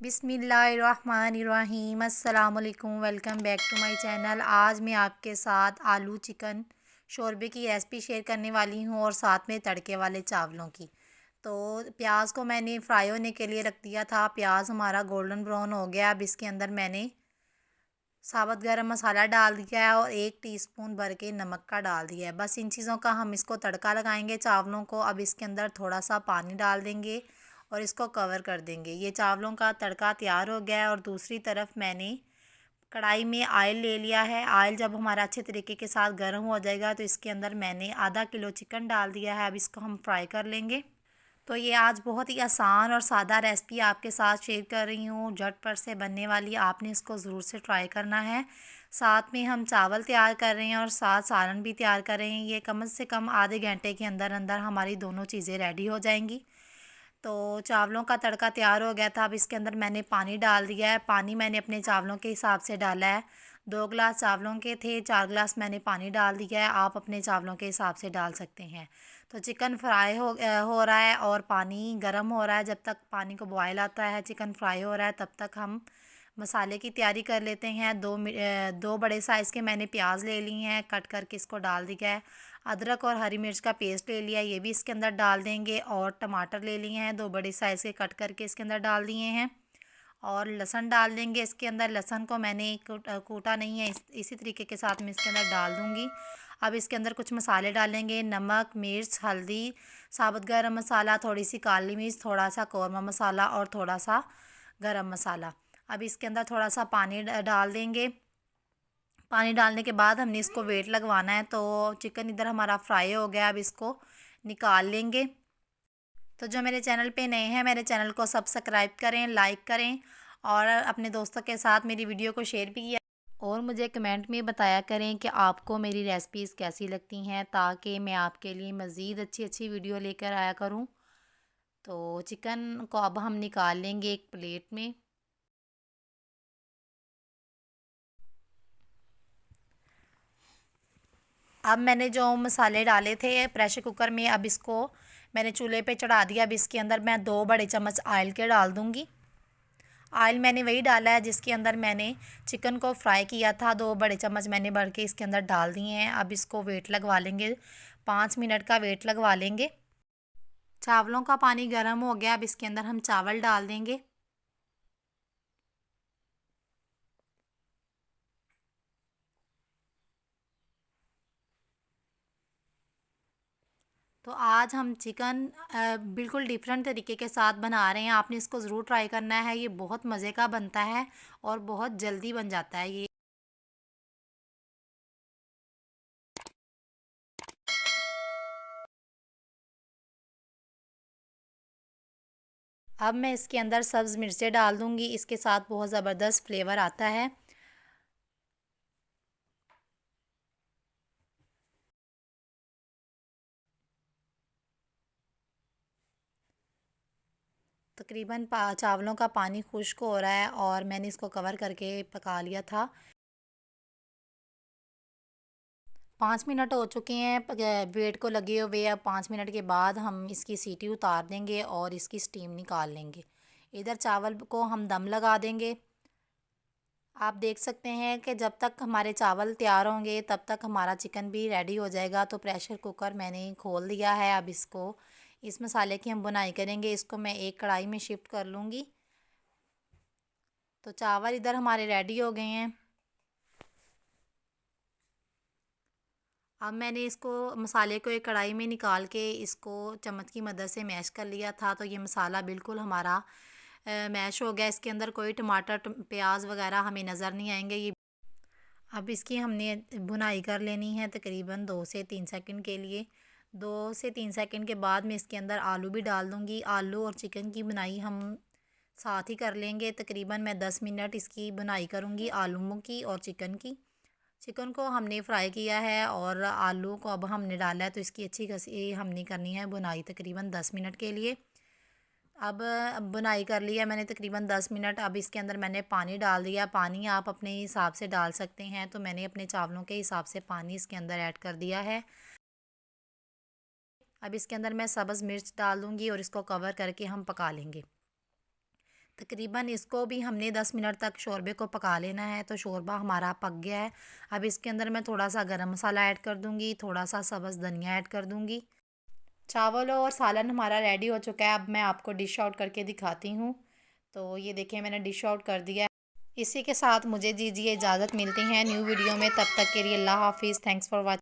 बिस्मिल्लाहिर्रहमानिर्रहीम अस्सलामुअलैकुम। Welcome back to my channel. आज मैं आपके साथ आलू चिकन शोरबे की रेसिपी शेयर करने वाली हूँ और साथ में तड़के वाले चावलों की। तो प्याज को मैंने फ्राई होने के लिए रख दिया था। प्याज हमारा गोल्डन ब्राउन हो गया। अब इसके अंदर मैंने साबुत गरम मसाला डाल दिया है और 1 टीस्पून भर के नमक का डाल दिया है। बस इन चीज़ों का हम इसको तड़का लगाएंगे चावलों को। अब इसके अंदर थोड़ा सा पानी डाल देंगे और इसको कवर कर देंगे। ये चावलों का तड़का तैयार हो गया है। और दूसरी तरफ मैंने कढ़ाई में ऑयल ले लिया है। ऑयल जब हमारा अच्छे तरीके के साथ गर्म हो जाएगा तो इसके अंदर मैंने आधा किलो चिकन डाल दिया है। अब इसको हम फ्राई कर लेंगे। तो ये आज बहुत ही आसान और सादा रेसिपी आपके साथ शेयर कर रही हूँ, झटपट से बनने वाली। आपने इसको ज़रूर से ट्राई करना है। साथ में हम चावल तैयार कर रहे हैं और साथ सालन भी तैयार कर रहे हैं। ये कम से कम आधे घंटे के अंदर अंदर हमारी दोनों चीज़ें रेडी हो जाएंगी। तो चावलों का तड़का तैयार हो गया था। अब इसके अंदर मैंने पानी डाल दिया है। पानी मैंने अपने चावलों के हिसाब से डाला है। 2 गिलास चावलों के थे, 4 गिलास मैंने पानी डाल दिया है। आप अपने चावलों के हिसाब से डाल सकते हैं। तो चिकन फ्राई हो रहा है और पानी गर्म हो रहा है। जब तक पानी को बॉयल आता है, चिकन फ्राई हो रहा है, तब तक हम मसाले की तैयारी कर लेते हैं। दो बड़े साइज़ के मैंने प्याज ले लिए हैं, कट करके इसको डाल दिया है। अदरक और हरी मिर्च का पेस्ट ले लिया, ये भी इसके अंदर डाल देंगे। और टमाटर ले लिए हैं, 2 बड़े साइज़ के, कट करके इसके अंदर डाल दिए हैं। और लहसुन डाल देंगे इसके अंदर। लहसुन को मैंने कूटा नहीं है, इसी तरीके के साथ मैं इसके अंदर डाल दूँगी। अब इसके अंदर कुछ मसाले डालेंगे, नमक, मिर्च, हल्दी, साबुत गरम मसाला, थोड़ी सी काली मिर्च, थोड़ा सा कौरमा मसाला और थोड़ा सा गरम मसाला। अब इसके अंदर थोड़ा सा पानी डाल देंगे। पानी डालने के बाद हमने इसको वेट लगवाना है। तो चिकन इधर हमारा फ्राई हो गया। अब इसको निकाल लेंगे। तो जो मेरे चैनल पे नए हैं, मेरे चैनल को सब्सक्राइब करें, लाइक करें और अपने दोस्तों के साथ मेरी वीडियो को शेयर भी किया। और मुझे कमेंट में बताया करें कि आपको मेरी रेसिपीज़ कैसी लगती हैं, ताकि मैं आपके लिए मज़ीद अच्छी अच्छी वीडियो लेकर आया करूं। तो चिकन को अब हम निकाल लेंगे एक प्लेट में। अब मैंने जो मसाले डाले थे प्रेशर कुकर में, अब इसको मैंने चूल्हे पे चढ़ा दिया। अब इसके अंदर मैं 2 बड़े चम्मच ऑयल के डाल दूँगी। ऑयल मैंने वही डाला है जिसके अंदर मैंने चिकन को फ्राई किया था। 2 बड़े चम्मच मैंने भर के इसके अंदर डाल दिए हैं। अब इसको वेट लगवा लेंगे, 5 मिनट का वेट लगवा लेंगे। चावलों का पानी गर्म हो गया। अब इसके अंदर हम चावल डाल देंगे। तो आज हम चिकन बिल्कुल डिफरेंट तरीके के साथ बना रहे हैं। आपने इसको ज़रूर ट्राई करना है। ये बहुत मज़े का बनता है और बहुत जल्दी बन जाता है ये। अब मैं इसके अंदर सब्ज़ मिर्चें डाल दूँगी। इसके साथ बहुत ज़बरदस्त फ्लेवर आता है। तकरीबन चावलों का पानी खुश्क हो रहा है और मैंने इसको कवर करके पका लिया था। 5 मिनट हो चुके हैं वेट को लगे हुए। अब 5 मिनट के बाद हम इसकी सीटी उतार देंगे और इसकी स्टीम निकाल लेंगे। इधर चावल को हम दम लगा देंगे। आप देख सकते हैं कि जब तक हमारे चावल तैयार होंगे तब तक हमारा चिकन भी रेडी हो जाएगा। तो प्रेशर कुकर मैंने खोल दिया है। अब इसको, इस मसाले की हम बुनाई करेंगे। इसको मैं एक कढ़ाई में शिफ्ट कर लूँगी। तो चावल इधर हमारे रेडी हो गए हैं। अब मैंने इसको, मसाले को एक कढ़ाई में निकाल के इसको चम्मच की मदद से मैश कर लिया था। तो ये मसाला बिल्कुल हमारा मैश हो गया। इसके अंदर कोई टमाटर प्याज वगैरह हमें नज़र नहीं आएंगे। ये अब इसकी हमने भुनाई कर लेनी है तकरीबन 2 से 3 सेकंड के लिए। 2 से 3 सेकंड के बाद मैं इसके अंदर आलू भी डाल दूँगी। आलू और चिकन की बुनाई हम साथ ही कर लेंगे। तकरीबन मैं 10 मिनट इसकी बुनाई करूँगी, आलूओं की और चिकन की। चिकन को हमने फ्राई किया है और आलू को अब हमने डाला है। तो इसकी अच्छी खासी हमने करनी है बुनाई तकरीबन 10 मिनट के लिए। अब बुनाई कर लिया मैंने तकरीबन 10 मिनट। अब इसके अंदर मैंने पानी डाल दिया। पानी आप अपने हिसाब से डाल सकते हैं। तो मैंने अपने चावलों के हिसाब से पानी इसके अंदर ऐड कर दिया है। अब इसके अंदर मैं सब्ज़ मिर्च डाल दूँगी और इसको कवर करके हम पका लेंगे। तकरीबन इसको भी हमने 10 मिनट तक शोरबे को पका लेना है। तो शोरबा हमारा पक गया है। अब इसके अंदर मैं थोड़ा सा गरम मसाला ऐड कर दूँगी, थोड़ा सा सब्ज़ धनिया ऐड कर दूँगी। चावल और सालन हमारा रेडी हो चुका है। अब मैं आपको डिश आउट करके दिखाती हूँ। तो ये देखिए मैंने डिश आउट कर दिया है। इसी के साथ मुझे दीजिए इजाज़त। मिलती हैं न्यू वीडियो में, तब तक के लिए अल्लाह हाफ़िज़। Thanks for watching.